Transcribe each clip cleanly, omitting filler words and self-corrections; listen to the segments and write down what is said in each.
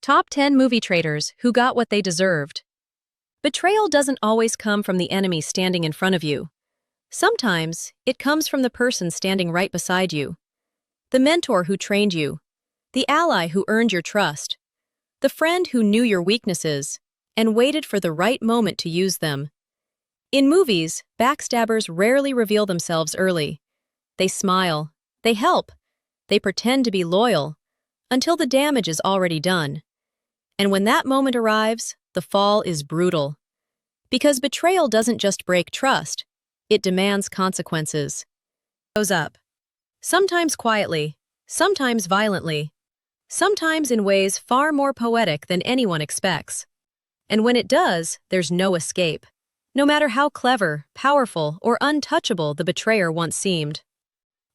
Top 10 movie traitors who got what they deserved. Betrayal doesn't always come from the enemy standing in front of you. Sometimes, it comes from the person standing right beside you. The mentor who trained you. The ally who earned your trust. The friend who knew your weaknesses and waited for the right moment to use them. In movies, backstabbers rarely reveal themselves early. They smile, they help, they pretend to be loyal, until the damage is already done. And when that moment arrives, the fall is brutal. Because betrayal doesn't just break trust, it demands consequences. It goes up. Sometimes quietly, sometimes violently, sometimes in ways far more poetic than anyone expects. And when it does, there's no escape, no matter how clever, powerful, or untouchable the betrayer once seemed.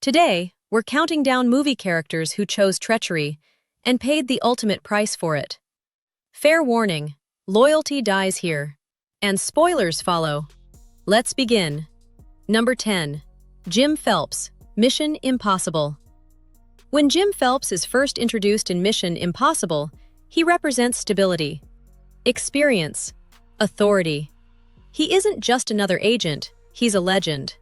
Today, we're counting down movie characters who chose treachery and paid the ultimate price for it. Fair warning, loyalty dies here. And spoilers follow. Let's begin. Number 10. Jim Phelps, Mission Impossible. When Jim Phelps is first introduced in Mission Impossible, he represents stability, experience, authority. He isn't just another agent, he's a legend.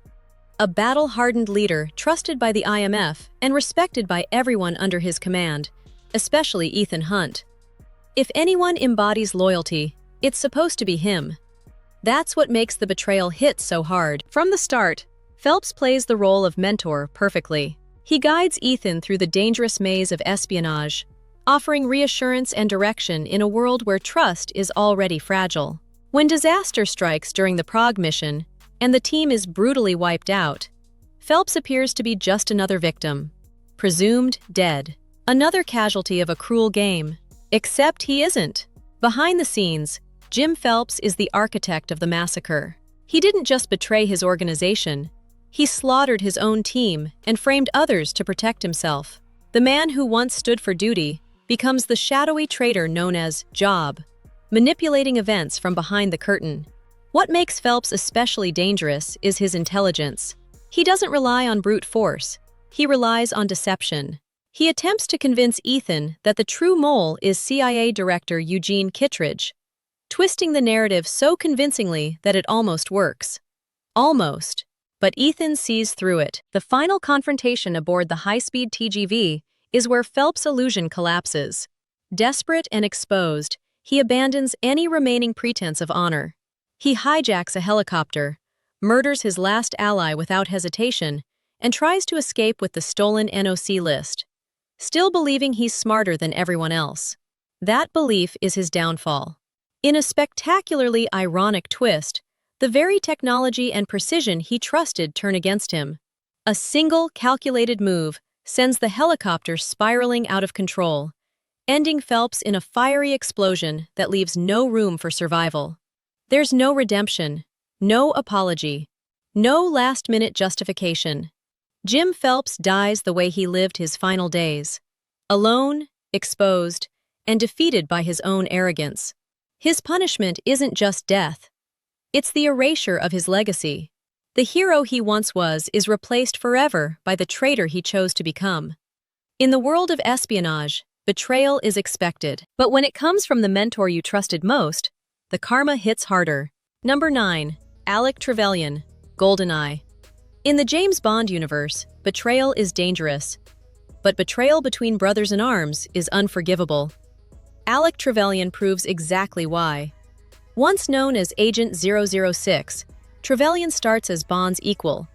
A battle-hardened leader trusted by the IMF and respected by everyone under his command, especially Ethan Hunt. If anyone embodies loyalty, it's supposed to be him. That's what makes the betrayal hit so hard. From the start, Phelps plays the role of mentor perfectly. He guides Ethan through the dangerous maze of espionage, offering reassurance and direction in a world where trust is already fragile. When disaster strikes during the Prague mission, and the team is brutally wiped out, Phelps appears to be just another victim, presumed dead, another casualty of a cruel game. Except he isn't. Behind the scenes, Jim Phelps is the architect of the massacre. He didn't just betray his organization, he slaughtered his own team and framed others to protect himself. The man who once stood for duty becomes the shadowy traitor known as Job, manipulating events from behind the curtain. What makes Phelps especially dangerous is his intelligence. He doesn't rely on brute force, he relies on deception. He attempts to convince Ethan that the true mole is CIA Director Eugene Kittredge, twisting the narrative so convincingly that it almost works. Almost. But Ethan sees through it. The final confrontation aboard the high-speed TGV is where Phelps' illusion collapses. Desperate and exposed, he abandons any remaining pretense of honor. He hijacks a helicopter, murders his last ally without hesitation, and tries to escape with the stolen NOC list, still believing he's smarter than everyone else. That belief is his downfall. In a spectacularly ironic twist, the very technology and precision he trusted turn against him. A single calculated move sends the helicopter spiraling out of control, ending Phelps in a fiery explosion that leaves no room for survival. There's no redemption, no apology, no last-minute justification. Jim Phelps dies the way he lived his final days, alone, exposed, and defeated by his own arrogance. His punishment isn't just death. It's the erasure of his legacy. The hero he once was is replaced forever by the traitor he chose to become. In the world of espionage, betrayal is expected. But when it comes from the mentor you trusted most, the karma hits harder. Number 9. Alec Trevelyan, GoldenEye. In the James Bond universe, betrayal is dangerous. But betrayal between brothers in arms is unforgivable. Alec Trevelyan proves exactly why. Once known as Agent 006, Trevelyan starts as Bond's equal,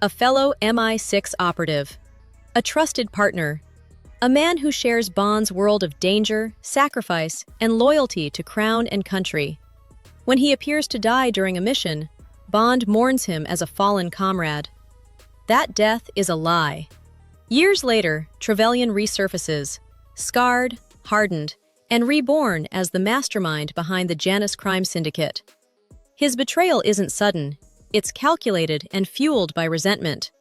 a fellow MI6 operative, a trusted partner, a man who shares Bond's world of danger, sacrifice, and loyalty to crown and country. When he appears to die during a mission, Bond mourns him as a fallen comrade. That death is a lie. Years later, Trevelyan resurfaces, scarred, hardened, and reborn as the mastermind behind the Janus crime syndicate. His betrayal isn't sudden, it's calculated and fueled by resentment.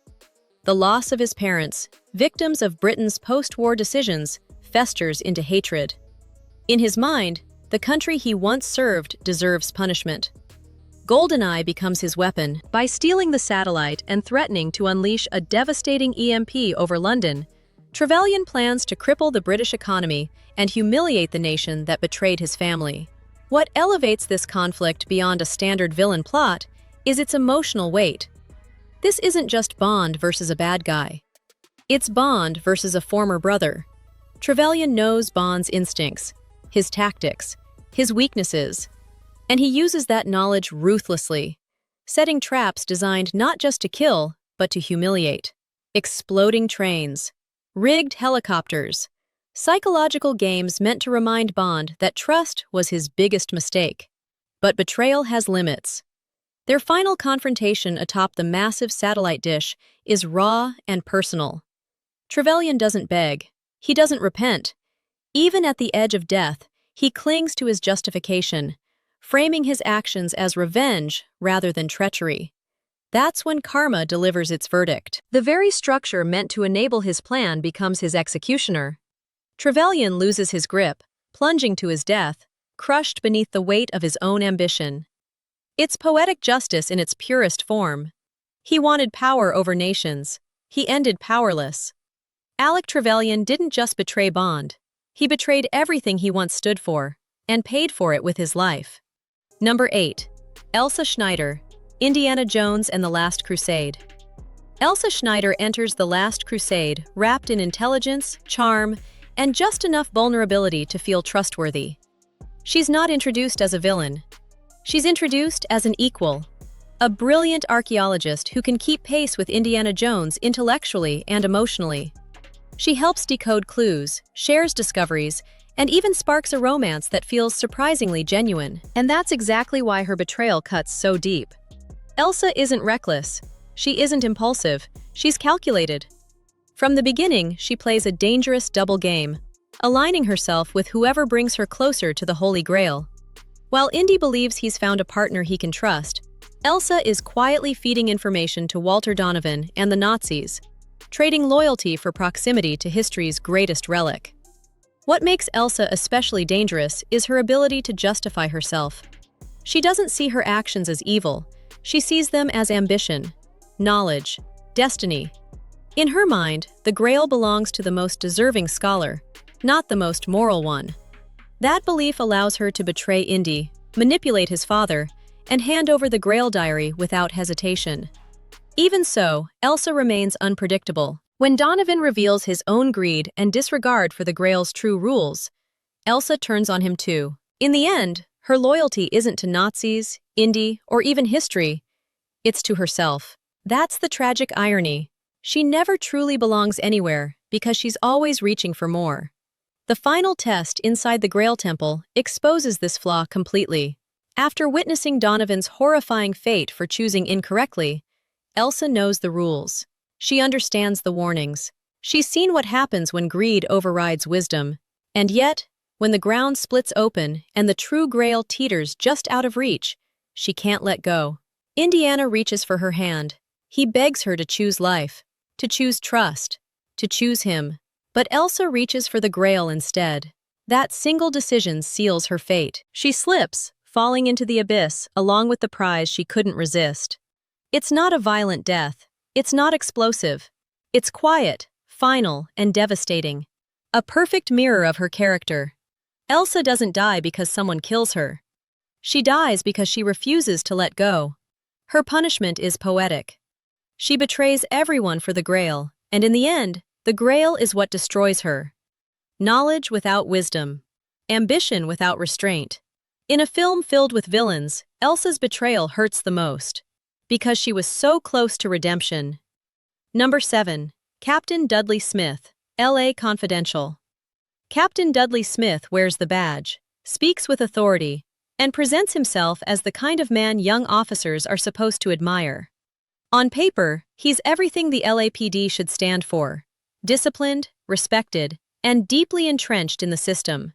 The loss of his parents, victims of Britain's post-war decisions, festers into hatred. In his mind, the country he once served deserves punishment. GoldenEye becomes his weapon. By stealing the satellite and threatening to unleash a devastating EMP over London, Trevelyan plans to cripple the British economy and humiliate the nation that betrayed his family. What elevates this conflict beyond a standard villain plot is its emotional weight. This isn't just Bond versus a bad guy. It's Bond versus a former brother. Trevelyan knows Bond's instincts, his tactics, his weaknesses, and he uses that knowledge ruthlessly, setting traps designed not just to kill, but to humiliate. Exploding trains, rigged helicopters, psychological games meant to remind Bond that trust was his biggest mistake. But betrayal has limits. Their final confrontation atop the massive satellite dish is raw and personal. Trevelyan doesn't beg. He doesn't repent. Even at the edge of death, he clings to his justification, framing his actions as revenge rather than treachery. That's when karma delivers its verdict. The very structure meant to enable his plan becomes his executioner. Trevelyan loses his grip, plunging to his death, crushed beneath the weight of his own ambition. It's poetic justice in its purest form. He wanted power over nations. He ended powerless. Alec Trevelyan didn't just betray Bond. He betrayed everything he once stood for, and paid for it with his life. Number 8. Elsa Schneider, Indiana Jones and the Last Crusade. Elsa Schneider enters The Last Crusade wrapped in intelligence, charm, and just enough vulnerability to feel trustworthy. She's not introduced as a villain. She's introduced as an equal, a brilliant archaeologist who can keep pace with Indiana Jones intellectually and emotionally. She helps decode clues, shares discoveries, and even sparks a romance that feels surprisingly genuine. And that's exactly why her betrayal cuts so deep. Elsa isn't reckless. She isn't impulsive. She's calculated. From the beginning, she plays a dangerous double game, aligning herself with whoever brings her closer to the Holy Grail. While Indy believes he's found a partner he can trust, Elsa is quietly feeding information to Walter Donovan and the Nazis, trading loyalty for proximity to history's greatest relic. What makes Elsa especially dangerous is her ability to justify herself. She doesn't see her actions as evil. She sees them as ambition, knowledge, destiny. In her mind, the Grail belongs to the most deserving scholar, not the most moral one. That belief allows her to betray Indy, manipulate his father, and hand over the Grail diary without hesitation. Even so, Elsa remains unpredictable. When Donovan reveals his own greed and disregard for the Grail's true rules, Elsa turns on him too. In the end, her loyalty isn't to Nazis, Indy, or even history. It's to herself. That's the tragic irony. She never truly belongs anywhere because she's always reaching for more. The final test inside the Grail Temple exposes this flaw completely. After witnessing Donovan's horrifying fate for choosing incorrectly, Elsa knows the rules. She understands the warnings. She's seen what happens when greed overrides wisdom. And yet, when the ground splits open and the true Grail teeters just out of reach, she can't let go. Indiana reaches for her hand. He begs her to choose life, to choose trust, to choose him. But Elsa reaches for the Grail instead. That single decision seals her fate. She slips, falling into the abyss along with the prize she couldn't resist. It's not a violent death. It's not explosive. It's quiet, final, and devastating. A perfect mirror of her character. Elsa doesn't die because someone kills her. She dies because she refuses to let go. Her punishment is poetic. She betrays everyone for the Grail, and in the end, the Grail is what destroys her. Knowledge without wisdom. Ambition without restraint. In a film filled with villains, Elsa's betrayal hurts the most, because she was so close to redemption. Number 7. Captain Dudley Smith, L.A. Confidential. Captain Dudley Smith wears the badge, speaks with authority, and presents himself as the kind of man young officers are supposed to admire. On paper, he's everything the LAPD should stand for: disciplined, respected, and deeply entrenched in the system.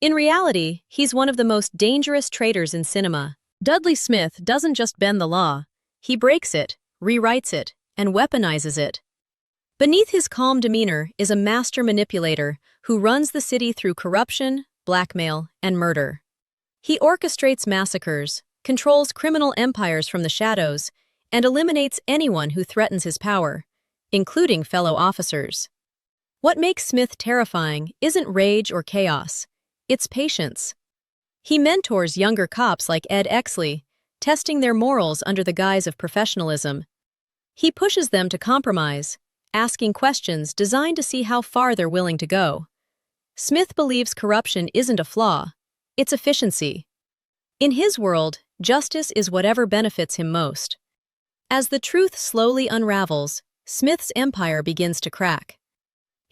In reality, he's one of the most dangerous traitors in cinema. Dudley Smith doesn't just bend the law. He breaks it, rewrites it, and weaponizes it. Beneath his calm demeanor is a master manipulator who runs the city through corruption, blackmail, and murder. He orchestrates massacres, controls criminal empires from the shadows, and eliminates anyone who threatens his power, including fellow officers. What makes Smith terrifying isn't rage or chaos, it's patience. He mentors younger cops like Ed Exley, testing their morals under the guise of professionalism. He pushes them to compromise, asking questions designed to see how far they're willing to go. Smith believes corruption isn't a flaw, it's efficiency. In his world, justice is whatever benefits him most. As the truth slowly unravels, Smith's empire begins to crack.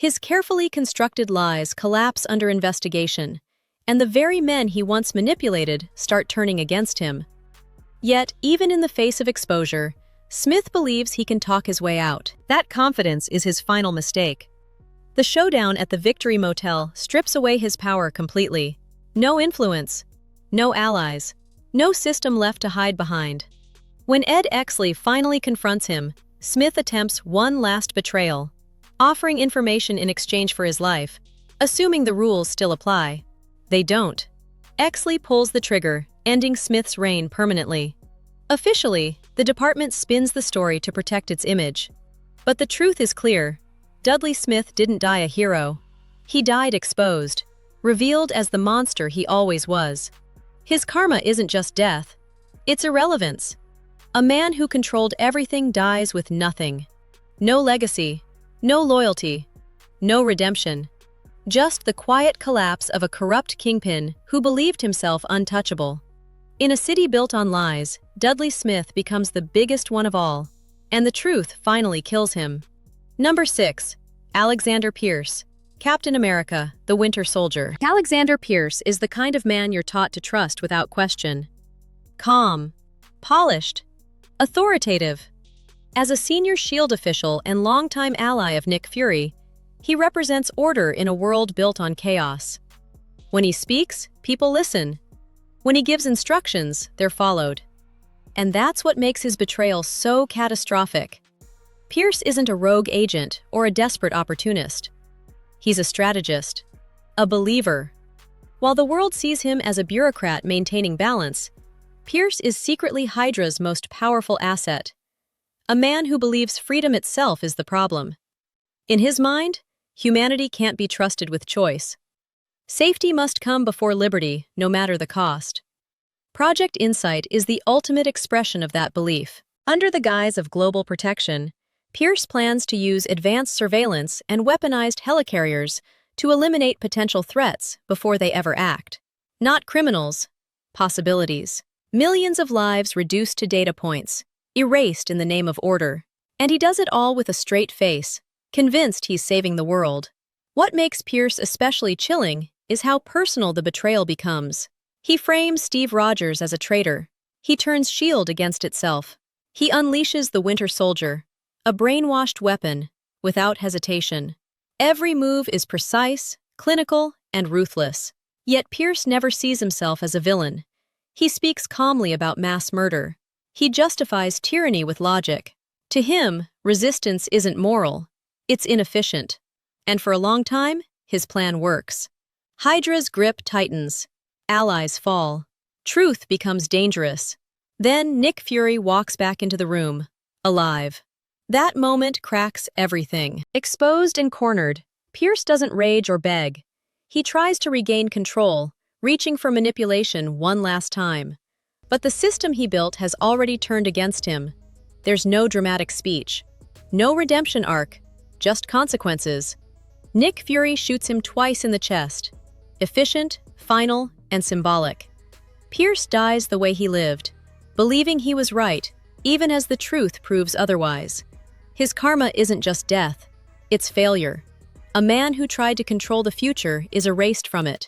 His carefully constructed lies collapse under investigation, and the very men he once manipulated start turning against him. Yet, even in the face of exposure, Smith believes he can talk his way out. That confidence is his final mistake. The showdown at the Victory Motel strips away his power completely. No influence, no allies, no system left to hide behind. When Ed Exley finally confronts him, Smith attempts one last betrayal, offering information in exchange for his life, assuming the rules still apply. They don't. Exley pulls the trigger, ending Smith's reign permanently. Officially, the department spins the story to protect its image. But the truth is clear. Dudley Smith didn't die a hero. He died exposed, revealed as the monster he always was. His karma isn't just death, it's irrelevance. A man who controlled everything dies with nothing. No legacy, no loyalty, no redemption. Just the quiet collapse of a corrupt kingpin who believed himself untouchable. In a city built on lies, Dudley Smith becomes the biggest one of all, and the truth finally kills him. Number 6. Alexander Pierce, Captain America, the Winter Soldier. Alexander Pierce is the kind of man you're taught to trust without question. Calm, polished, authoritative. As a senior SHIELD official and longtime ally of Nick Fury, he represents order in a world built on chaos. When he speaks, people listen. When he gives instructions, they're followed. And that's what makes his betrayal so catastrophic. Pierce isn't a rogue agent or a desperate opportunist. He's a strategist, a believer. While the world sees him as a bureaucrat maintaining balance, Pierce is secretly Hydra's most powerful asset. A man who believes freedom itself is the problem. In his mind, humanity can't be trusted with choice. Safety must come before liberty, no matter the cost. Project Insight is the ultimate expression of that belief. Under the guise of global protection, Pierce plans to use advanced surveillance and weaponized helicarriers to eliminate potential threats before they ever act. Not criminals, possibilities. Millions of lives reduced to data points, erased in the name of order. And he does it all with a straight face, convinced he's saving the world. What makes Pierce especially chilling is how personal the betrayal becomes. He frames Steve Rogers as a traitor. He turns SHIELD against itself. He unleashes the Winter Soldier, a brainwashed weapon, without hesitation. Every move is precise, clinical, and ruthless. Yet Pierce never sees himself as a villain. He speaks calmly about mass murder. He justifies tyranny with logic. To him, resistance isn't moral, it's inefficient. And for a long time, his plan works. Hydra's grip tightens. Allies fall. Truth becomes dangerous. Then Nick Fury walks back into the room, alive. That moment cracks everything. Exposed and cornered, Pierce doesn't rage or beg. He tries to regain control, reaching for manipulation one last time. But the system he built has already turned against him. There's no dramatic speech, no redemption arc, just consequences. Nick Fury shoots him twice in the chest. Efficient, final, and symbolic. Pierce dies the way he lived, believing he was right, even as the truth proves otherwise. His karma isn't just death, it's failure. A man who tried to control the future is erased from it.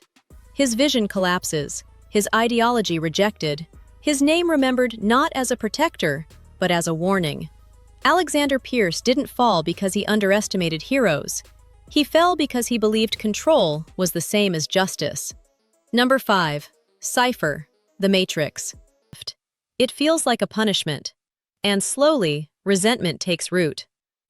His vision collapses, his ideology rejected, his name remembered not as a protector, but as a warning. Alexander Pierce didn't fall because he underestimated heroes. He fell because he believed control was the same as justice. Number 5. Cypher, the Matrix. It feels like a punishment. And slowly, resentment takes root.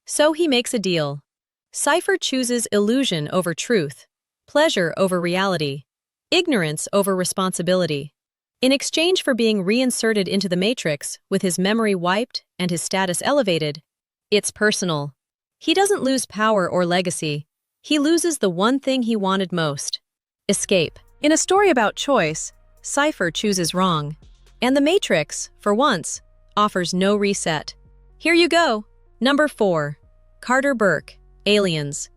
So he makes a deal. Cypher chooses illusion over truth, pleasure over reality, ignorance over responsibility. In exchange for being reinserted into the Matrix with his memory wiped and his status elevated, it's personal. He doesn't lose power or legacy. He loses the one thing he wanted most: escape. In a story about choice, Cypher chooses wrong. And the Matrix, for once, offers no reset. Here you go. Number 4. Carter Burke, Aliens.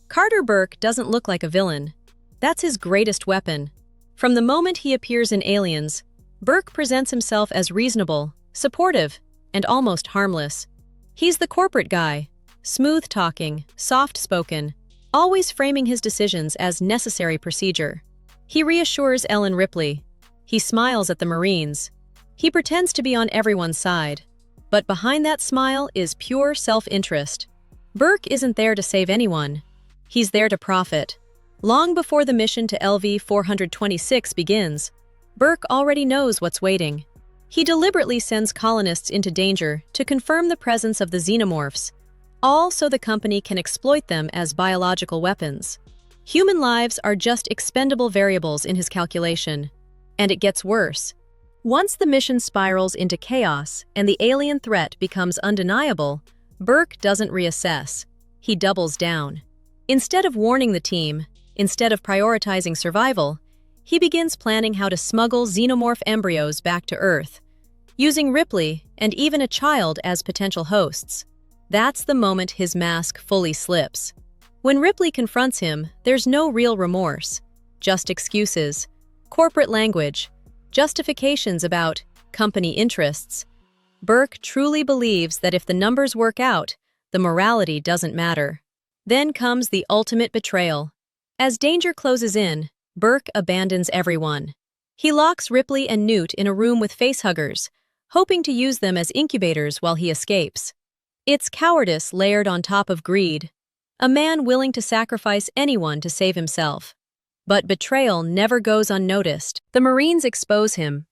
Carter Burke doesn't look like a villain. That's his greatest weapon. From the moment he appears in Aliens, Burke presents himself as reasonable, supportive, and almost harmless. He's the corporate guy, smooth-talking, soft-spoken, always framing his decisions as necessary procedure. He reassures Ellen Ripley. He smiles at the Marines. He pretends to be on everyone's side. But behind that smile is pure self-interest. Burke isn't there to save anyone. He's there to profit. Long before the mission to LV-426 begins, Burke already knows what's waiting. He deliberately sends colonists into danger to confirm the presence of the xenomorphs, all so the company can exploit them as biological weapons. Human lives are just expendable variables in his calculation. And it gets worse. Once the mission spirals into chaos and the alien threat becomes undeniable, Burke doesn't reassess. He doubles down. Instead of warning the team, instead of prioritizing survival, he begins planning how to smuggle xenomorph embryos back to Earth, using Ripley and even a child as potential hosts. That's the moment his mask fully slips. When Ripley confronts him, there's no real remorse, just excuses, corporate language, justifications about company interests. Burke truly believes that if the numbers work out, the morality doesn't matter. Then comes the ultimate betrayal. As danger closes in, Burke abandons everyone. He locks Ripley and Newt in a room with facehuggers, hoping to use them as incubators while he escapes. It's cowardice layered on top of greed. A man willing to sacrifice anyone to save himself. But betrayal never goes unnoticed. The Marines expose him.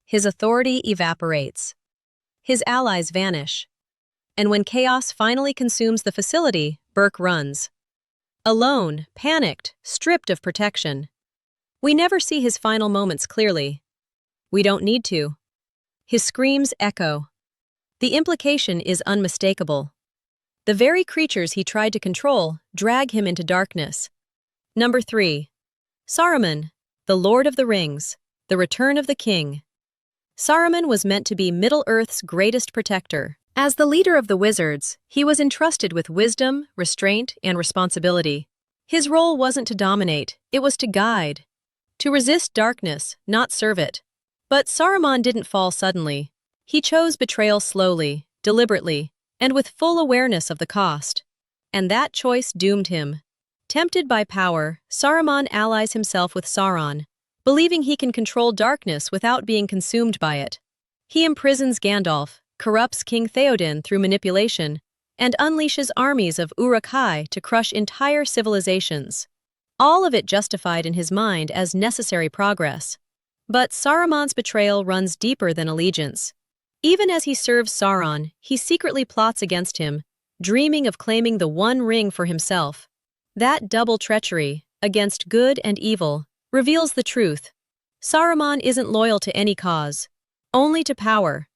His authority evaporates. His allies vanish. And when chaos finally consumes the facility, Burke runs. Alone, panicked, stripped of protection. We never see his final moments clearly. We don't need to. His screams echo. The implication is unmistakable. The very creatures he tried to control drag him into darkness. Number 3. Saruman, the Lord of the Rings, the Return of the King. Saruman was meant to be Middle-earth's greatest protector. As the leader of the wizards, he was entrusted with wisdom, restraint, and responsibility. His role wasn't to dominate, it was to guide. To resist darkness, not serve it. But Saruman didn't fall suddenly. He chose betrayal slowly, deliberately, and with full awareness of the cost. And that choice doomed him. Tempted by power, Saruman allies himself with Sauron, believing he can control darkness without being consumed by it. He imprisons Gandalf, corrupts King Theoden through manipulation, and unleashes armies of Uruk-hai to crush entire civilizations. All of it justified in his mind as necessary progress. But Saruman's betrayal runs deeper than allegiance. Even as he serves Sauron, he secretly plots against him, dreaming of claiming the One Ring for himself. That double treachery, against good and evil, reveals the truth. Saruman isn't loyal to any cause, only to power.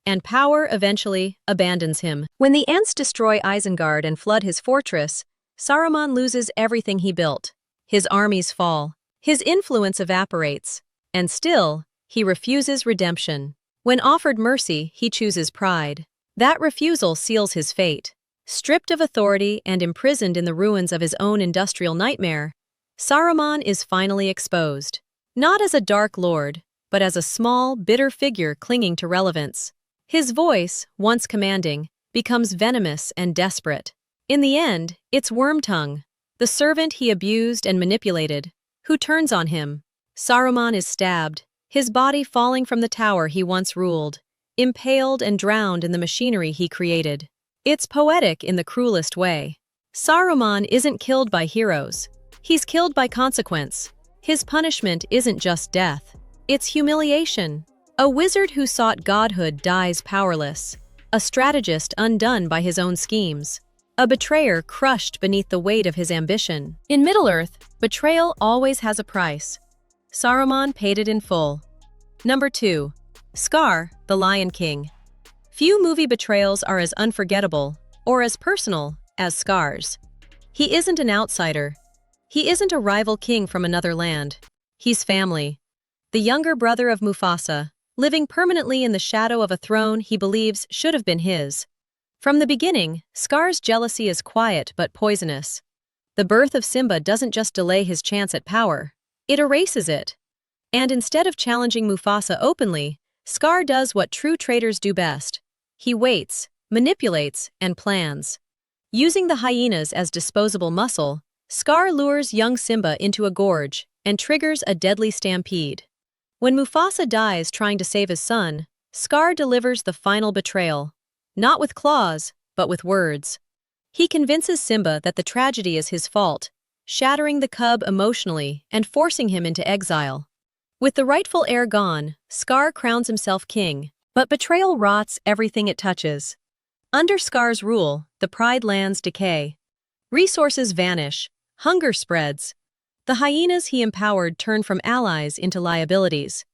And power eventually abandons him. When the Ents destroy Isengard and flood his fortress, Saruman loses everything he built. His armies fall. His influence evaporates. And still, he refuses redemption. When offered mercy, he chooses pride. That refusal seals his fate. Stripped of authority and imprisoned in the ruins of his own industrial nightmare, Saruman is finally exposed. Not as a dark lord, but as a small, bitter figure clinging to relevance. His voice, once commanding, becomes venomous and desperate. In the end, it's Wormtongue, the servant he abused and manipulated, who turns on him. Saruman is stabbed, his body falling from the tower he once ruled, impaled and drowned in the machinery he created. It's poetic in the cruelest way. Saruman isn't killed by heroes. He's killed by consequence. His punishment isn't just death. It's humiliation. A wizard who sought godhood dies powerless. A strategist undone by his own schemes. A betrayer crushed beneath the weight of his ambition. In Middle-earth, betrayal always has a price. Saruman paid it in full. Number 2. Scar, the Lion King. Few movie betrayals are as unforgettable, or as personal, as Scar's. He isn't an outsider. He isn't a rival king from another land. He's family. The younger brother of Mufasa, living permanently in the shadow of a throne he believes should have been his. From the beginning, Scar's jealousy is quiet but poisonous. The birth of Simba doesn't just delay his chance at power, it erases it. And instead of challenging Mufasa openly, Scar does what true traitors do best. He waits, manipulates, and plans. Using the hyenas as disposable muscle, Scar lures young Simba into a gorge and triggers a deadly stampede. When Mufasa dies trying to save his son, Scar delivers the final betrayal. Not with claws, but with words. He convinces Simba that the tragedy is his fault, shattering the cub emotionally and forcing him into exile. With the rightful heir gone, Scar crowns himself king, but betrayal rots everything it touches. Under Scar's rule, the Pride lands decay. Resources vanish, hunger spreads. The hyenas he empowered turn from allies into liabilities.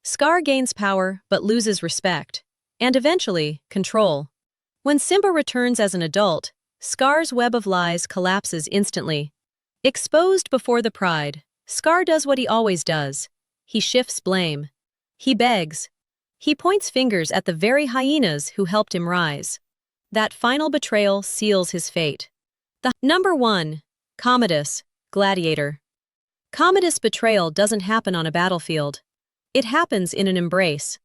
Scar gains power but loses respect, and eventually, control. When Simba returns as an adult, Scar's web of lies collapses instantly. Exposed before the Pride, Scar does what he always does. He shifts blame. He begs. He points fingers at the very hyenas who helped him rise. That final betrayal seals his fate. Number 1. Commodus, Gladiator. Commodus' betrayal doesn't happen on a battlefield. It happens in an embrace.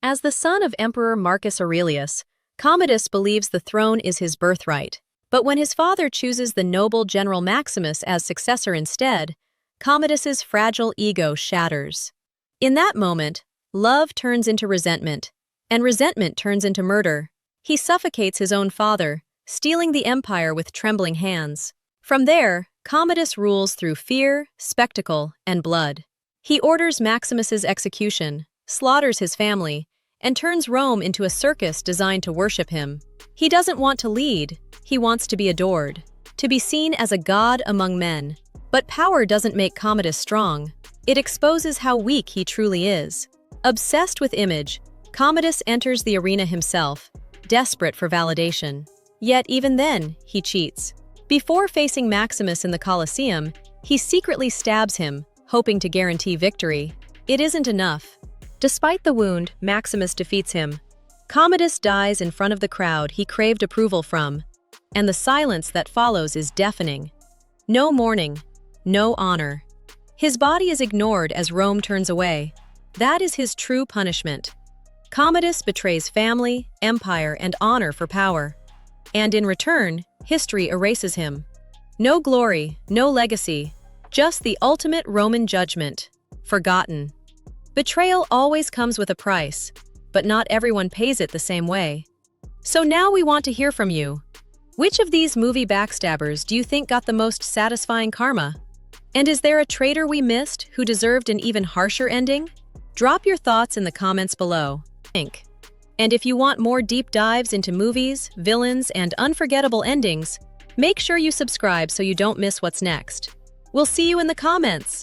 As the son of Emperor Marcus Aurelius, Commodus believes the throne is his birthright. But when his father chooses the noble General Maximus as successor instead, Commodus's fragile ego shatters. In that moment, love turns into resentment, and resentment turns into murder. He suffocates his own father, stealing the empire with trembling hands. From there, Commodus rules through fear, spectacle, and blood. He orders Maximus's execution, slaughters his family, and turns Rome into a circus designed to worship him. He doesn't want to lead, he wants to be adored, to be seen as a god among men. But power doesn't make Commodus strong. It exposes how weak he truly is. Obsessed with image, Commodus enters the arena himself, desperate for validation. Yet even then, he cheats. Before facing Maximus in the Colosseum, he secretly stabs him, hoping to guarantee victory. It isn't enough. Despite the wound, Maximus defeats him. Commodus dies in front of the crowd he craved approval from, and the silence that follows is deafening. No mourning, no honor. His body is ignored as Rome turns away. That is his true punishment. Commodus betrays family, empire, and honor for power. And in return, history erases him. No glory, no legacy, just the ultimate Roman judgment. Forgotten. Betrayal always comes with a price, but not everyone pays it the same way. So now we want to hear from you. Which of these movie backstabbers do you think got the most satisfying karma? And is there a traitor we missed who deserved an even harsher ending? Drop your thoughts in the comments below. And if you want more deep dives into movies, villains, and unforgettable endings, make sure you subscribe so you don't miss what's next. We'll see you in the comments!